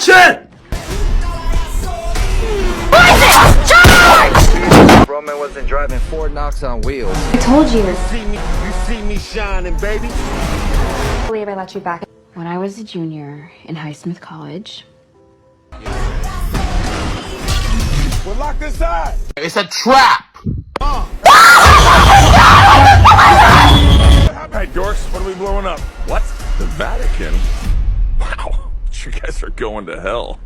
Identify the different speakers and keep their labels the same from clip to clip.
Speaker 1: Watch it!
Speaker 2: Roman wasn't driving Ford Knox on wheels.
Speaker 3: I told you.
Speaker 4: You see me shining, baby.
Speaker 3: I believe I let you back.
Speaker 5: When I was a junior in Highsmith College.
Speaker 4: We're locked inside.
Speaker 1: It's a trap!
Speaker 4: Hey, dorks, what are we blowing up? What? The Vatican? Wow, you guys are going to hell.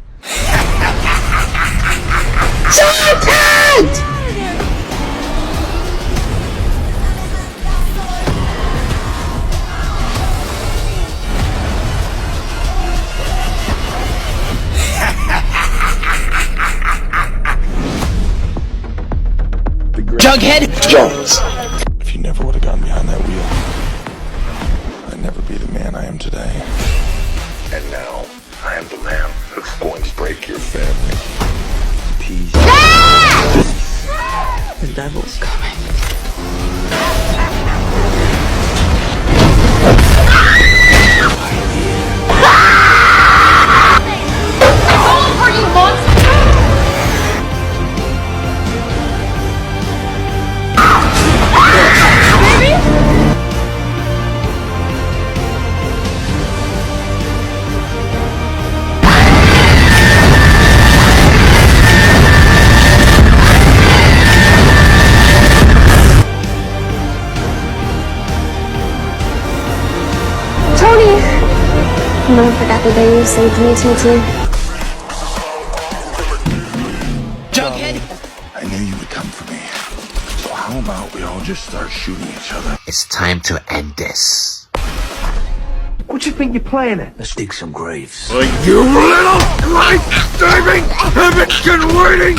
Speaker 1: Jughead Jones!
Speaker 4: If you never would have gotten behind that wheel, I'd never be the man I am today. And now, I am the man who's going to break your family. Peace.
Speaker 5: The devil's coming.
Speaker 3: Tony! I'll never forget the day you saved me, TT.
Speaker 1: Jughead!
Speaker 4: I knew you would come for me. So how about we all just start shooting each other?
Speaker 1: It's time to end this.
Speaker 6: What do you think you're playing at?
Speaker 2: Let's dig some graves.
Speaker 4: You little life-saving Hemington waiting!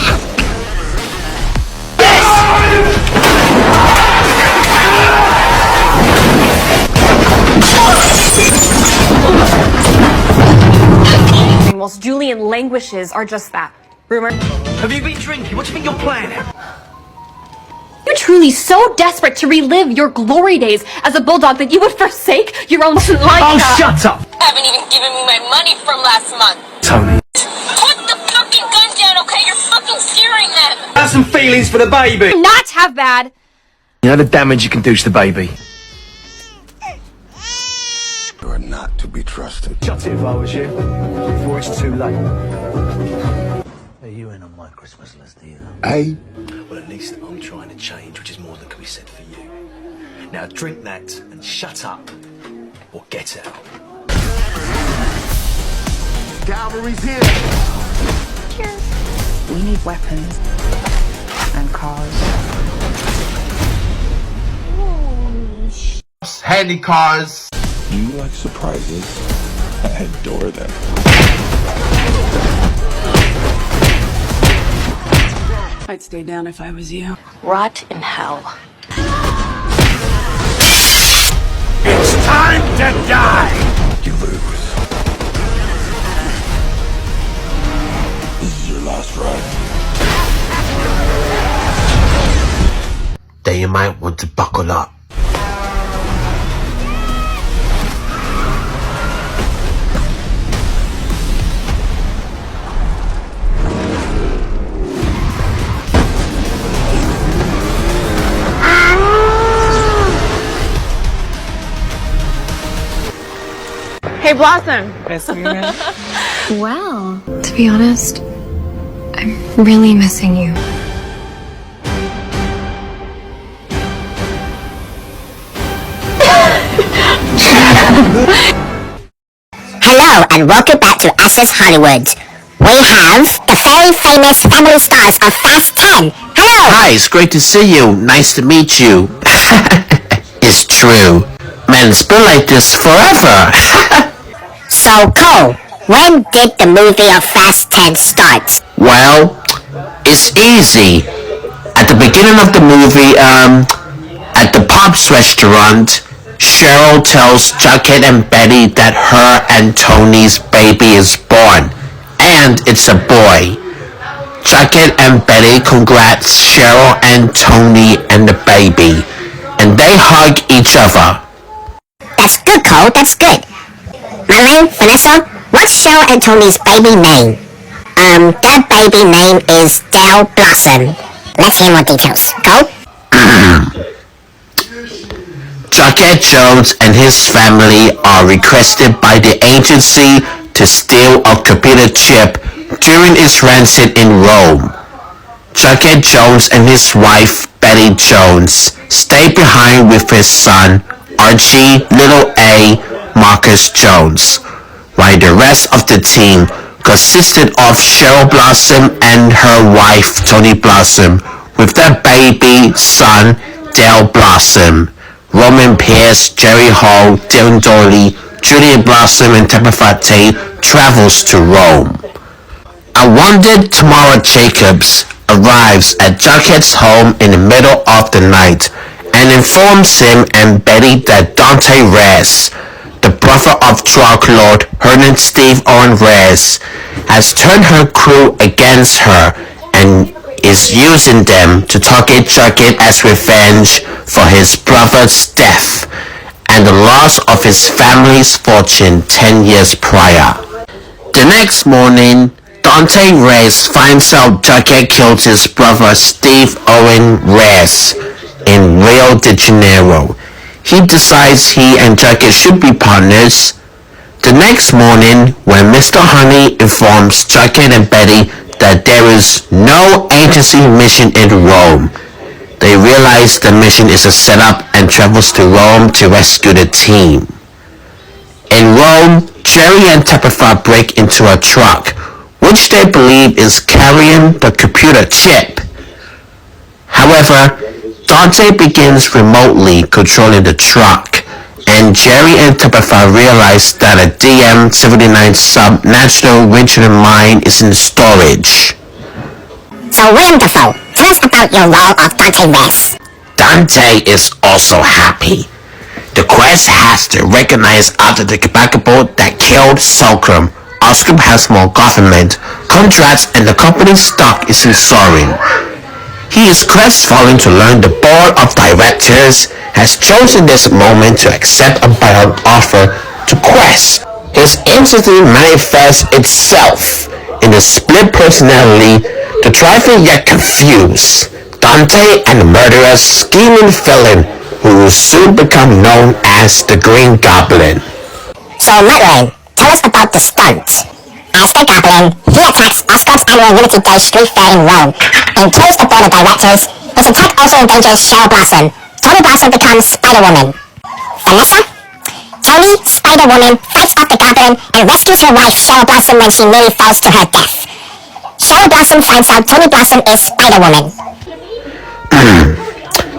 Speaker 3: Whilst Julian languishes are just that. Rumor.
Speaker 6: Have you been drinking? What do you think you're playing at?
Speaker 3: You're truly so desperate to relive your glory days as a bulldog that you would forsake your own life.
Speaker 6: Oh, shut up!
Speaker 7: Haven't even given me my money from last month.
Speaker 6: Tony.
Speaker 7: Put the fucking gun down, okay? You're fucking scaring them.
Speaker 6: Have some feelings for the baby.
Speaker 3: Not have bad.
Speaker 6: You know the damage you can do to the baby.
Speaker 4: You are not to be trusted.
Speaker 6: Shut it if I was you, before it's too late.
Speaker 2: Are you in on my Christmas list either?
Speaker 4: Hey?
Speaker 8: Well, at least I'm trying to change, which is more than can be said for you. Now drink that and shut up, or get out.
Speaker 4: Cavalry's here!
Speaker 5: We need weapons and cars.
Speaker 1: Handy cars.
Speaker 4: You like surprises? I adore them.
Speaker 5: I'd stay down if I was you.
Speaker 7: Rot in hell.
Speaker 4: It's time to die! You lose. This is your last ride.
Speaker 1: Then you might want to buckle up.
Speaker 3: Hey, Blossom.
Speaker 5: Well, to be honest, I'm really missing you.
Speaker 9: Hello and welcome back to Access Hollywood. We have the very famous family stars of Fast 10. Hello!
Speaker 1: Hi, it's great to see you. Nice to meet you. It's true. Man, it's been like this forever.
Speaker 9: So Cole, when did the movie of Fast 10 start?
Speaker 1: Well, it's easy. At the beginning of the movie, at the Pop's restaurant, Cheryl tells Jughead and Betty that her and Tony's baby is born, and it's a boy. Jughead and Betty congrats Cheryl and Tony and the baby, and they hug each other.
Speaker 9: That's good, Cole, that's good. Madeline, Vanessa, What's Cheryl and Tony's baby name? Their baby name is Dale Blossom. Let's hear more details. Go.
Speaker 1: Jughead Jones and his family are requested by the agency to steal a computer chip during its transit in Rome. Jughead Jones and his wife, Betty Jones, stay behind with his son, Archie Little A. Marcus Jones, while the rest of the team consisted of Cheryl Blossom and her wife, Tony Blossom, with their baby son, Dale Blossom. Roman Pierce, Jerry Hall, Dylan Doherty, Julia Blossom, and Tabitha Tate travels to Rome. A wounded Tamara Jacobs arrives at Jughead's home in the middle of the night and informs him and Betty that Dante Reyes, the brother of drug lord Hernan Steve Owen Reyes, has turned her crew against her and is using them to target Jughead as revenge for his brother's death and the loss of his family's fortune 10 years prior. The next morning, Dante Reyes finds out Jughead killed his brother Steve Owen Reyes in Rio de Janeiro. He decides he and Jughead should be partners. The next morning, when Mr. Honey informs Jughead and Betty that there is no agency mission in Rome, they realize the mission is a setup and travels to Rome to rescue the team. In Rome, Jerry and Tabitha break into a truck, which they believe is carrying the computer chip. However, Dante begins remotely controlling the truck, and Jerry and Tabitha realize that a DM-79 sub-national regional mine is in storage.
Speaker 9: So William Dafoe, tell us about your role of Dante Reyes.
Speaker 1: Dante is also happy. The quest has to recognize after the Kibakabo that killed Solcrum. Oscar has more government contracts and the company's stock is soaring. He is crestfallen to learn the board of directors has chosen this moment to accept a buyout offer to Quest. His entity manifests itself in the split personality, the driving yet confused Dante and the murderous scheming villain who will soon become known as the Green Goblin.
Speaker 9: So Madeline, tell us about the stunt. As the Goblin, he attacks Oscars annual Unity Day street fair in Rome and kills the board of directors. His attack also endangers Cheryl Blossom. Tony Blossom becomes Spider-Woman. Vanessa? Tony, Spider-Woman, fights off the Goblin and rescues her wife Cheryl Blossom when she nearly falls to her death. Cheryl Blossom finds out Tony Blossom is Spider-Woman.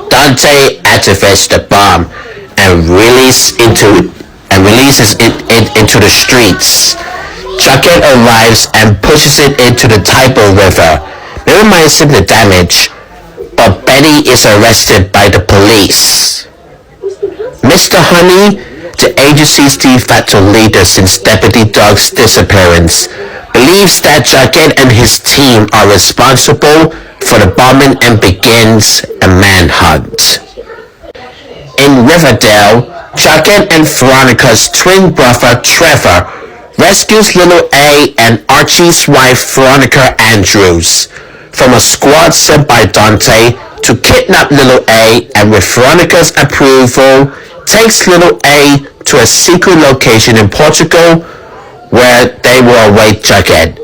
Speaker 1: Dante activates the bomb and releases it into the streets. Jughead arrives and pushes it into the Tiber River, minimizing the damage, but Betty is arrested by the police. Mr. Honey, the agency's de facto leader since Deputy Doug's disappearance, believes that Jughead and his team are responsible for the bombing and begins a manhunt. In Riverdale, Jughead and Veronica's twin brother Trevor rescues Little A and Archie's wife Veronica Andrews from a squad sent by Dante to kidnap Little A, and with Veronica's approval takes Little A to a secret location in Portugal where they will await Jughead.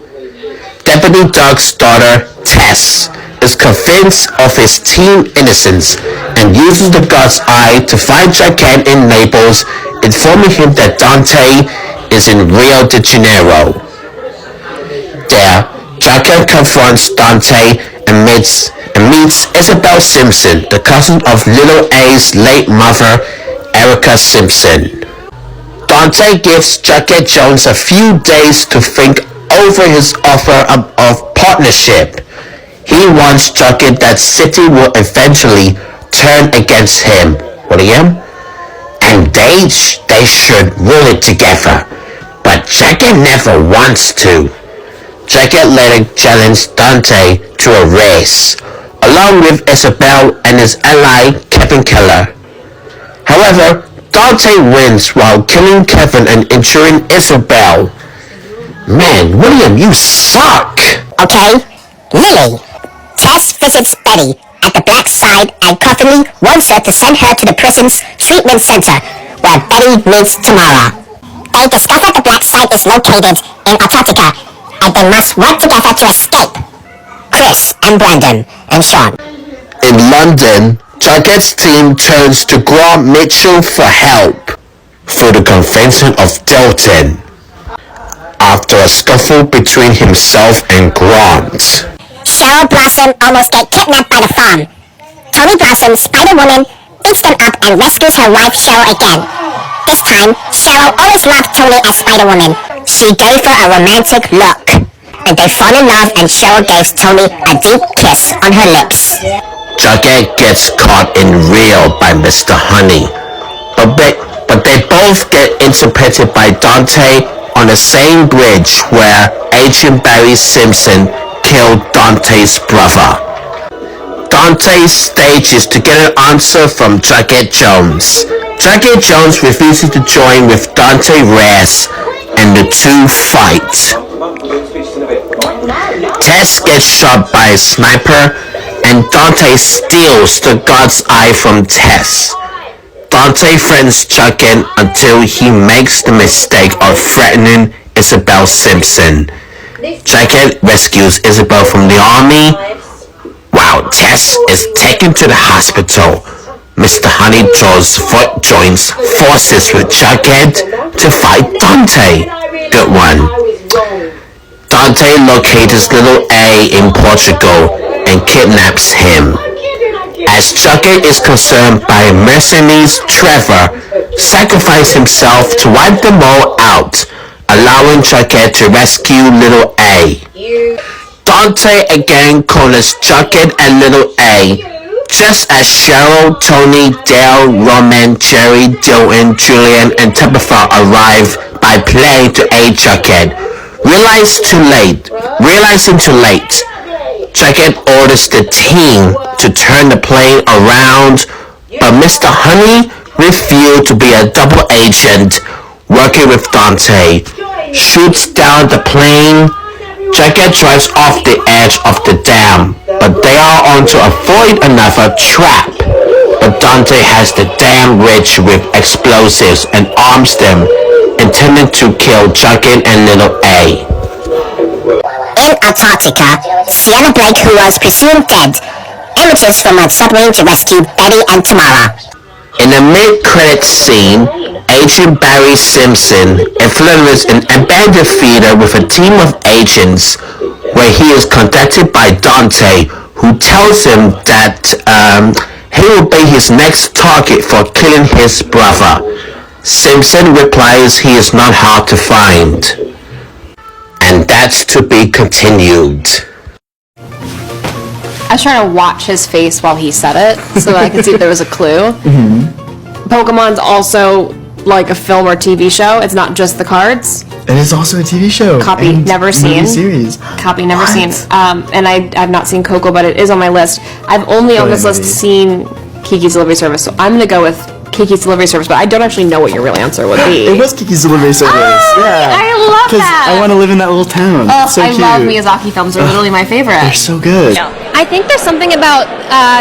Speaker 1: Deputy Doug's daughter, Tess, is convinced of his team's innocence and uses the God's Eye to find Jughead in Naples, informing him that Dante is in Rio de Janeiro. There, Jughead confronts Dante and meets Isabel Simpson, the cousin of Little A's late mother, Erica Simpson. Dante gives Jughead Jones a few days to think over his offer of partnership. He wants Jughead that City will eventually turn against him, William, and they should rule it together. But Jughead never wants to. Jughead later challenged Dante to a race, along with Isabel and his ally Kevin Keller. However, Dante wins while killing Kevin and injuring Isabel. Man, William, you suck!
Speaker 9: Okay? Lily. Tess visits Betty at the black side and confidently wants her to send her to the prison's treatment center, where Betty meets Tamara. They discover the black site is located in Antarctica, and they must work together to escape. Chris and Brandon and Sean.
Speaker 1: In London, Jughead's team turns to Grant Mitchell for help through the convincing of Dalton after a scuffle between himself and Grant.
Speaker 9: Cheryl Blossom almost get kidnapped by the farm. Tony Blossom, Spider-Woman, beats them up and rescues her wife Cheryl again. This time, Cheryl always loved Tony as Spider-Woman. She gave her a romantic look, and they fall in love and Cheryl gives Tony a deep kiss on her lips.
Speaker 1: Jughead gets caught in Rio by Mr. Honey, but they both get interpreted by Dante on the same bridge where Agent Barry Simpson killed Dante's brother. Dante stages to get an answer from Jughead Jones. Jughead Jones refuses to join with Dante Reyes, and the two fight. Tess gets shot by a sniper, and Dante steals the God's Eye from Tess. Dante threatens Jughead until he makes the mistake of threatening Isabel Simpson. Jughead rescues Isabel from the army, while Tess is taken to the hospital. Mr. Honey joins forces with Jughead to fight Dante. Good one. Dante locates little A in Portugal and kidnaps him. As Jughead is concerned by mercenaries, Trevor sacrifices himself to wipe them all out, allowing Jughead to rescue little A. Dante again corners Jughead and little A, just as Cheryl, Tony, Dale, Roman, Jerry, Dylan, Julian, and Tabitha arrive by plane to aid Jughead. Realizing too late, Jughead orders the team to turn the plane around, but Mr. Honey refused to be a double agent working with Dante, shoots down the plane. Jughead drives off the edge of the dam, but they are on to avoid another trap. But Dante has the dam ridge with explosives and arms them, intending to kill Jughead and little A.
Speaker 9: In Antarctica, Sienna Blake, who was presumed dead, emerges from a submarine to rescue Betty and Tamara.
Speaker 1: In the mid-credits scene, Agent Barry Simpson infiltrates an abandoned theater with a team of agents where he is contacted by Dante, who tells him that he will be his next target for killing his brother. Simpson replies he is not hard to find. And that's to be continued.
Speaker 3: I was trying to watch his face while he said it, so that I could see if there was a clue. Pokemon's also like a film or TV show. It's not just the cards.
Speaker 10: It is also a TV show.
Speaker 3: Copy,
Speaker 10: and
Speaker 3: never seen.
Speaker 10: Series.
Speaker 3: Copy, never
Speaker 10: What?
Speaker 3: seen. And I've not seen Coco, but it is on my list. I've only on this list seen Kiki's Delivery Service, so I'm gonna go with Kiki's Delivery Service, but I don't actually know what your real answer would be.
Speaker 10: It was Kiki's Delivery Service. Yeah.
Speaker 3: I love that.
Speaker 10: I want to live in that little town.
Speaker 3: Oh,
Speaker 10: It's so
Speaker 3: I
Speaker 10: cute.
Speaker 3: love Miyazaki films. They're literally my favorite.
Speaker 10: They're so good.
Speaker 3: I think there's something about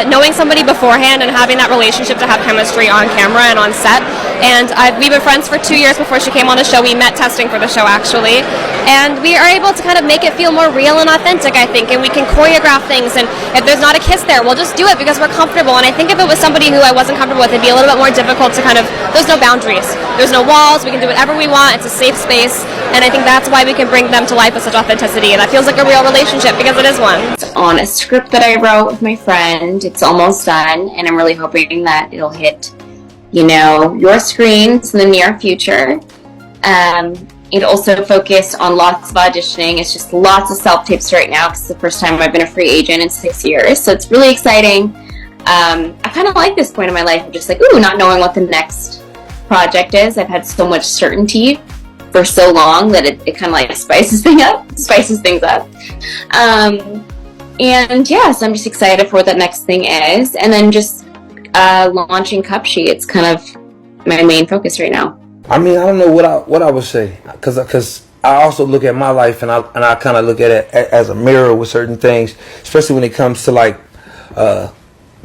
Speaker 3: knowing somebody beforehand and having that relationship to have chemistry on camera and on set. And we've been friends for 2 years before she came on the show. We met testing for the show, actually. And we are able to kind of make it feel more real and authentic, I think. And we can choreograph things. And if there's not a kiss there, we'll just do it because we're comfortable. And I think if it was somebody who I wasn't comfortable with, it'd be a little bit more difficult to kind of... There's no boundaries. There's no walls. We can do whatever we want. It's a safe space. And I think that's why we can bring them to life with such authenticity. And that feels like a real relationship because it is one.
Speaker 11: On a script that I wrote with my friend. It's almost done, and I'm really hoping that it'll hit, your screens in the near future. It also focused on lots of auditioning. It's just lots of self-tapes right now because it's the first time I've been a free agent in 6 years, so it's really exciting. I kind of like this point in my life of just like, not knowing what the next project is. I've had so much certainty for so long that it kind of like spices things up. And yeah, so I'm just excited for what that next thing is. And then just launching Cupshe. It's kind of my main focus right now.
Speaker 12: I mean, I don't know what I would say. Because I also look at my life, and I kind of look at it as a mirror with certain things, especially when it comes to like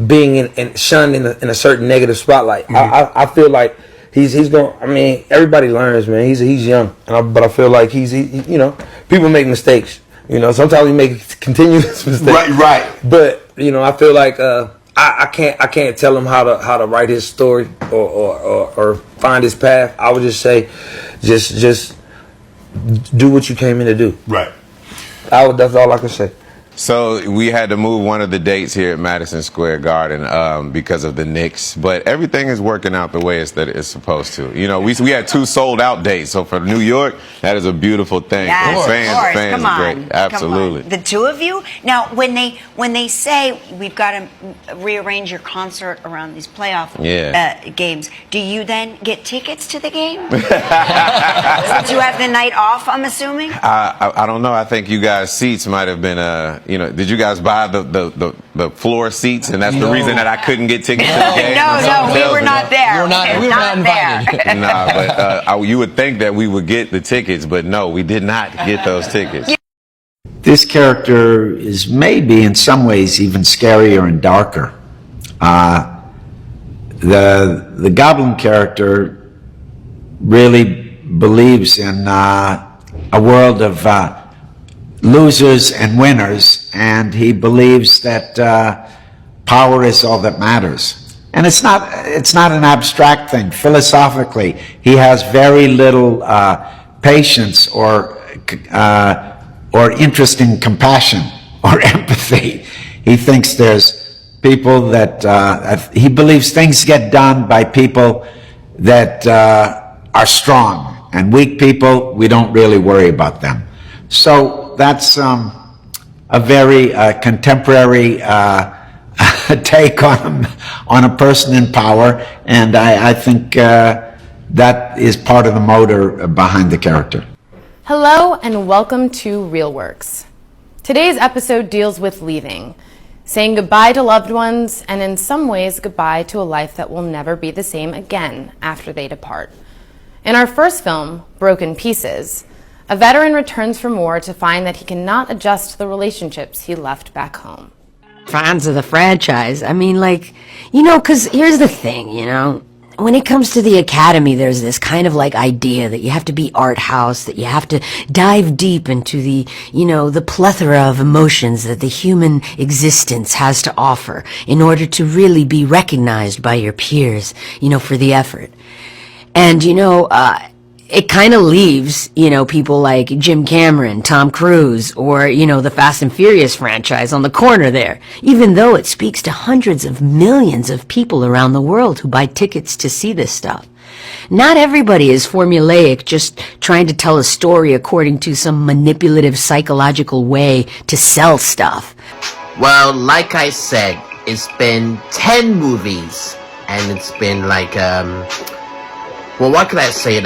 Speaker 12: being shunned in a certain negative spotlight. I feel like he's going. I mean, everybody learns, man. He's young, but I feel like he's you know, people make mistakes. You know, sometimes we make continuous mistakes.
Speaker 13: Right.
Speaker 12: But you know, I feel like I can't tell him how to write his story or find his path. I would just say, just do what you came in to do.
Speaker 13: Right.
Speaker 12: That's all I can say.
Speaker 14: So we had to move one of the dates here at Madison Square Garden because of the Knicks, but everything is working out the way that it's supposed to. You know, we had 2 sold-out dates, so for New York, that is a beautiful thing.
Speaker 15: Yes,
Speaker 14: Fans
Speaker 15: come
Speaker 14: are
Speaker 15: on,
Speaker 14: great. Absolutely.
Speaker 15: come on. The two of you. Now, when they say we've got to rearrange your concert around these playoff games, do you then get tickets to the game? Since you have the night off, I'm assuming.
Speaker 14: I don't know. I think you guys' seats might have been you know, did you guys buy the floor seats, and that's the reason that I couldn't get tickets to the game?
Speaker 15: No, we were not there.
Speaker 2: We were not invited.
Speaker 14: Nah, but you would think that we would get the tickets, but no, we did not get those tickets.
Speaker 16: This character is maybe in some ways even scarier and darker. The Goblin character really believes in a world of losers and winners, and he believes that power is all that matters. And it's not an abstract thing. Philosophically, he has very little patience or interest in compassion or empathy. He thinks there's people that he believes things get done by people that are strong, and weak people, we don't really worry about them. So that's a very contemporary take on a person in power, and I think that is part of the motor behind the character.
Speaker 17: Hello and welcome to Real Works. Today's episode deals with leaving, saying goodbye to loved ones, and in some ways goodbye to a life that will never be the same again after they depart. In our first film, Broken Pieces, a veteran returns from war to find that he cannot adjust to the relationships he left back home.
Speaker 18: Fans of the franchise, I mean, like, you know, because here's the thing, you know, when it comes to the Academy, there's this kind of like idea that you have to be art house, that you have to dive deep into the, you know, the plethora of emotions that the human existence has to offer in order to really be recognized by your peers, you know, for the effort. And, you know, it kind of leaves, you know, people like Jim Cameron, Tom Cruise, or, you know, the Fast and Furious franchise on the corner there, even though it speaks to hundreds of millions of people around the world who buy tickets to see this stuff. Not everybody is formulaic, just trying to tell a story according to some manipulative psychological way to sell stuff.
Speaker 1: Well, like I said, it's been 10 movies, and it's been like, well, what could I say,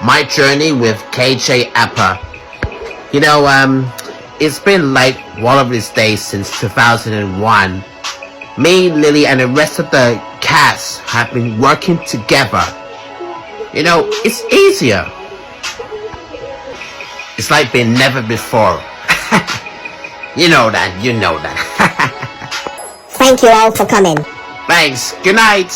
Speaker 1: my journey with KJ Apa. You know, it's been like one of these days since 2001. Me, Lily, and the rest of the cast have been working together. You know, it's easier. It's like been never before. You know that.
Speaker 9: Thank you all for coming.
Speaker 1: Thanks. Good night.